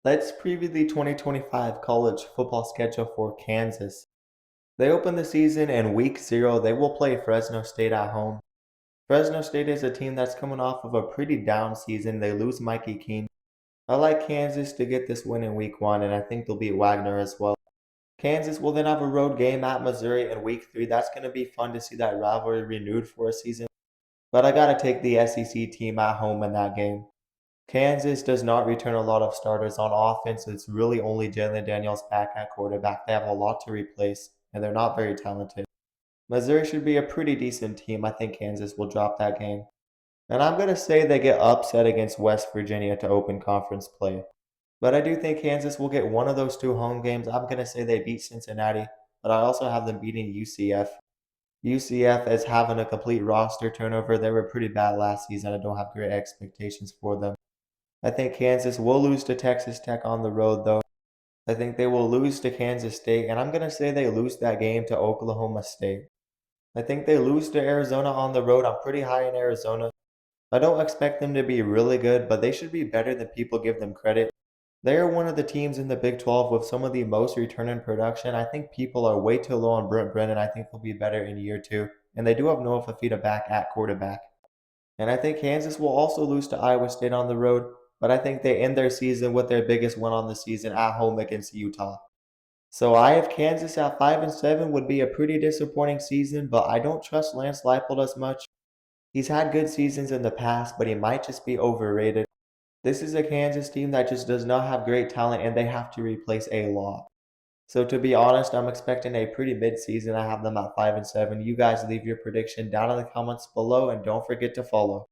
Let's preview the 2025 college football schedule for Kansas. They open the season in week 0. They will play Fresno State at home. Fresno State is a team that's coming off of a pretty down season. They lose Mikey Keene. I like Kansas to get this win in week 1, and I think they'll beat Wagner as well. Kansas will then have a road game at Missouri in week 3. That's going to be fun to see that rivalry renewed for a season. But I got to take the SEC team at home in that game. Kansas does not return a lot of starters on offense. It's really only Jalen Daniels back at quarterback. They have a lot to replace, and they're not very talented. Missouri should be a pretty decent team. I think Kansas will drop that game. And I'm going to say they get upset against West Virginia to open conference play. But I do think Kansas will get one of those two home games. I'm going to say they beat Cincinnati, but I also have them beating UCF. UCF is having a complete roster turnover. They were pretty bad last season. I don't have great expectations for them. I think Kansas will lose to Texas Tech on the road, though. I think they will lose to Kansas State, and I'm going to say they lose that game to Oklahoma State. I think they lose to Arizona on the road. I'm pretty high in Arizona. I don't expect them to be really good, but they should be better than people give them credit. They are one of the teams in the Big 12 with some of the most return in production. I think people are way too low on Brent Brennan. I think they'll be better in year 2. And they do have Noah Fafita back at quarterback. And I think Kansas will also lose to Iowa State on the road, but I think they end their season with their biggest win on the season at home against Utah. So I have Kansas at 5-7 would be a pretty disappointing season, but I don't trust Lance Leipold as much. He's had good seasons in the past, but he might just be overrated. This is a Kansas team that just does not have great talent, and they have to replace a lot. So to be honest, I'm expecting a pretty mid-season. I have them at 5-7. You guys leave your prediction down in the comments below, and don't forget to follow.